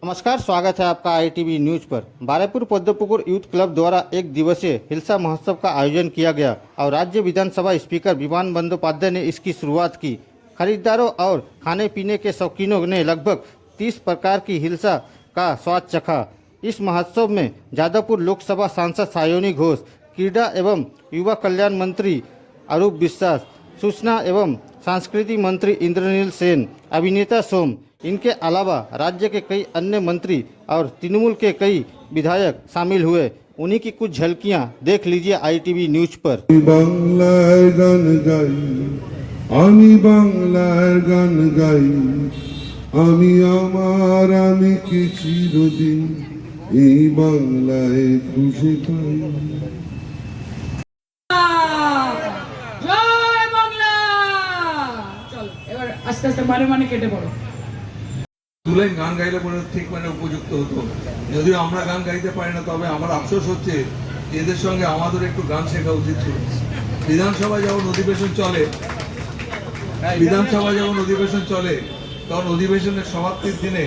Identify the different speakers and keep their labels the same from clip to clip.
Speaker 1: नमस्कार, स्वागत है आपका आईटीवी न्यूज़ पर। बारेपुर पद्मपुकुर यूथ क्लब द्वारा एक दिवसीय हिल्सा महोत्सव का आयोजन किया गया और राज्य विधानसभा स्पीकर विमान बंदोपाध्याय ने इसकी शुरुआत की। खरीदारों और खाने पीने के शौकीनों ने लगभग 30 प्रकार की हिल्सा का स्वाद चखा। इस महोत्सव में जादवपुर लोकसभा सांसद सायोनी घोष, क्रीड़ा एवं युवा कल्याण मंत्री अरूप विश्वास, सूचना एवं सांस्कृतिक मंत्री इंद्रनील सेन, अभिनेता सोम, इनके अलावा राज्य के कई अन्य मंत्री और तृणमूल के कई विधायक शामिल हुए। उन्हीं की कुछ झलकियां देख लीजिए आईटीवी न्यूज पर।
Speaker 2: बांग्लार गान गाई, आमी बांग्लार गान गाई, आमी आमार आमी के चिरदिन এই বাংলায় খুশি পাই।
Speaker 3: জয় বাংলা। চল এবার আস্তে আস্তে মানে কেটে পড়ো।
Speaker 4: তুলে গান গাইলে পরে ঠিক উপযুক্ত হতো। যদিও আমরা গান গাইতে পারি না, তবে আমার আফসোস হচ্ছে এদের সঙ্গে আমাদের একটু গান শেখা উচিত ছিল। বিধানসভা যখন অধিবেশন চলে তখন অধিবেশনের সমাপ্তির দিনে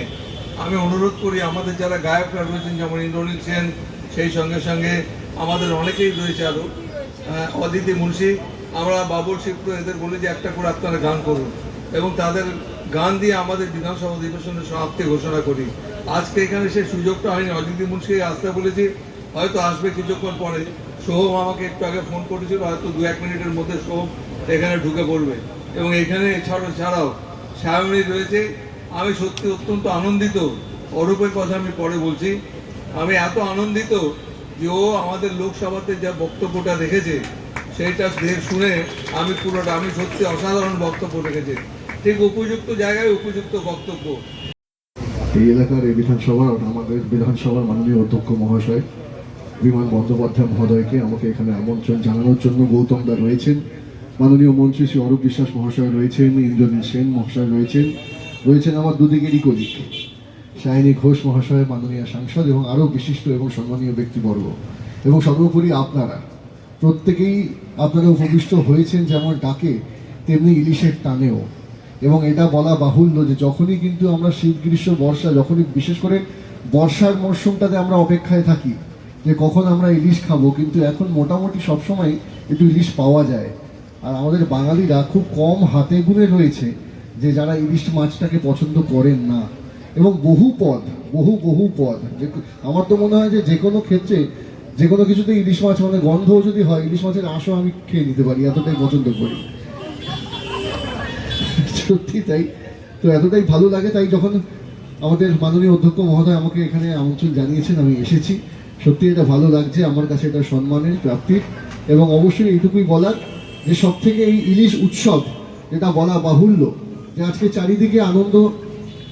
Speaker 4: আমি অনুরোধ করি আমাদের যারা গায়করা রয়েছেন, যেমন ইন্দ্রনীল সেন, সেই সঙ্গে সঙ্গে আমাদের অনেকেই রয়েছে, আরও অদিতি মুন্সি, আমরা বাবুল শিবপুর, এদের বলি যে একটা করে আপনারা গান করুন এবং তাদের গান দিয়ে আমাদের বিধানসভা অধিবেশনের সমাপ্তি ঘোষণা করি। আজকে এখানে সেই সুযোগটা হয়নি। অদিতি মুন্সিকে আসতে বলেছি, হয়তো আসবে কিছুক্ষণ পরে। সোহম আমাকে একটু আগে ফোন করেছিল, হয়তো 2-1 মিনিটের মধ্যে সোহম এখানে ঢুকে পড়বে। এবং এখানে এছাড়াও সায়নী রয়েছে। আমি সত্যি অত্যন্ত আনন্দিত। অরূপের কথা আমি পরে বলছি। আমি এত আনন্দিত যে ও আমাদের লোকসভাতে যা বক্তব্যটা রেখেছে সেইটা শুনে আমি সত্যি অসাধারণ বক্তব্য রেখেছে। ঠিক উপযুক্ত জায়গায় উপযুক্ত বক্তব্য।
Speaker 5: এই এলাকার এই বিধানসভার আমাদের বিধানসভার মাননীয় অধ্যক্ষ মহাশয় বিমান বন্দ্যোপাধ্যায় মহোদয়কে আমাকে এখানে আমন্ত্রণ জানানোর জন্য গৌতম দা রয়েছেন, মাননীয় মন্ত্রী শ্রী অরূপ বিশ্বাস মহাশয় রয়েছেন, ইন্দ্রনীল সেন মহাশয় রয়েছেন আমার দুদিকেরই কলিগ সায়নী ঘোষ মহাশয়, মাননীয় সাংসদ এবং আরও বিশিষ্ট এবং সম্মানীয় ব্যক্তিবর্গ, এবং সর্বোপরি প্রত্যেকেই আপনারা উপবিষ্ট হয়েছেন যেমন ডাকে তেমনি ইলিশের টানেও। এবং এটা বলা বাহুল্য যে যখনই কিন্তু আমরা শীত গ্রীষ্ম বর্ষা, যখনই বিশেষ করে বর্ষার মরশুমটাতে আমরা অপেক্ষায় থাকি যে কখন আমরা ইলিশ খাবো, কিন্তু এখন মোটামুটি সবসময় একটু ইলিশ পাওয়া যায়। আর আমাদের বাঙালিরা খুব কম হাতে গুনে রয়েছে যে যারা ইলিশ মাছটাকে পছন্দ করেন না। এবং বহু পদ যে আমার তো মনে হয় যে কোনো ক্ষেত্রে যে কোনো কিছুতে ইলিশ মাছ মানে গন্ধও যদি হয়, ইলিশ মাছের আঁশও আমি খেয়ে নিতে পারি, এতটাই পছন্দ করি। সত্যি তাই, তো এতটাই ভালো লাগে। তাই যখন আমাদের মাননীয় অধ্যক্ষ মহোদয় আমাকে এখানে আমন্ত্রণ জানিয়েছেন, আমি এসেছি। সত্যি এটা ভালো লাগছে, আমার কাছে এটা সম্মানের প্রাপ্তির। এবং অবশ্যই এইটুকুই বলার যে সব থেকে এই ইলিশ উৎসব যেটা বলা বাহুল্য যে আজকে চারিদিকে আনন্দ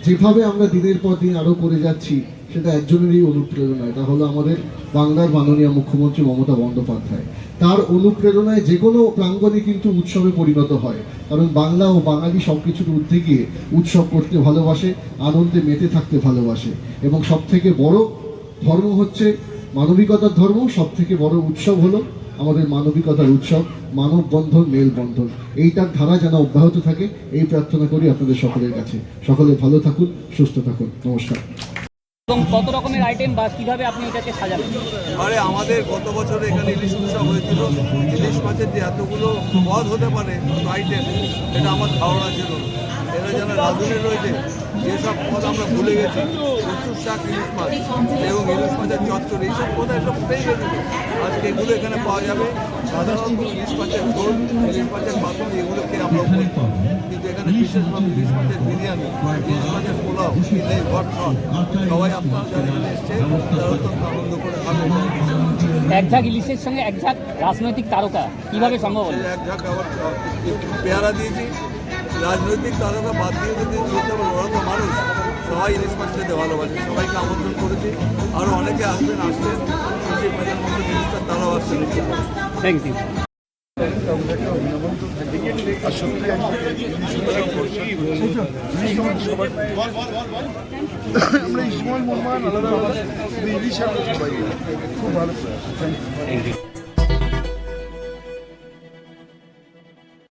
Speaker 5: যেভাবে আমরা দিনের পর দিন আরও করে যাচ্ছি, সেটা একজনেরই অনুপ্রেরণায়, তা হলো আমাদের বাংলার মাননীয় মুখ্যমন্ত্রী মমতা বন্দ্যোপাধ্যায়। তার অনুপ্রেরণায় যে কোনো প্রাঙ্গণে কিন্তু উৎসবে পরিণত হয়, কারণ বাংলা ও বাঙালি সব কিছুর ঊর্ধ্বে গিয়ে উৎসব করতে ভালোবাসে, আনন্দে মেতে থাকতে ভালোবাসে। এবং সব থেকে বড় ধর্ম হচ্ছে মানবিকতার ধর্ম। সব থেকে বড় উৎসব হলো আমাদের মানবিকতার উৎসব, মানববন্ধন, মেলবন্ধন। এইটার ধারা যেন অব্যাহত থাকে এই প্রার্থনা করি আপনাদের সকলের কাছে। সকলে ভালো থাকুন, সুস্থ থাকুন। নমস্কার।
Speaker 6: এবং কত রকমের আইটেম বা কিভাবে আপনি এটাকে সাজাবেন?
Speaker 4: আরে আমাদের গত বছর এখানে ইলিশ উৎসব হয়েছিল। ইলিশ মাছের যে এতগুলো পদ হতে পারে আইটেম, এটা আমার ধারণা ছিল। এরা যেন রাঁধুনি রয়েছে, যেসব পদ আমরা ভুলে গেছি, প্রচুর শাক, ইলিশ মাছ এবং ইলিশ মাছের চচ্চড়ি, এইসব পদ একটা ভুলেই গেছিল। আজকে এগুলো এখানে পাওয়া যাবে। সাধারণত ইলিশ মাছের ঝোল, ইলিশ মাছের পাতুরি, এগুলো খেয়ে আমরা অভ্যস্ত, কিন্তু এখানে বিশেষভাবে ইলিশ মাছের বিরিয়ানি, ইলিশ মাছের পোলাও, ইলিশ ভট্ট, সবাই আপনারা যারা এখানে এসছে তারা অত্যন্ত আনন্দ করে খাবে।
Speaker 6: এক ঝাঁক ইলিশের সঙ্গে এক ঝাঁক রাজনৈতিক তারকা কিভাবে সম্ভব হলো?
Speaker 4: এক ঝাঁক আবার পেয়ারা দিয়েছি। রাজনৈতিক তারকা বাদ দিয়ে যদি ওরা তো মানুষ, সবাই ইলিশ মাছ খেতে ভালোবাসে। সবাইকে আমন্ত্রণ করেছি, আরও অনেকে আসবেন, আসছেন। খুশি মজার মধ্যে জিনিসটা তারাও আসছেন।
Speaker 6: Thank you.
Speaker 2: আমরা ইসমাইল মোহাম্মদ আলাদা ইলিশ সবাই খুব ভালো। Thank you.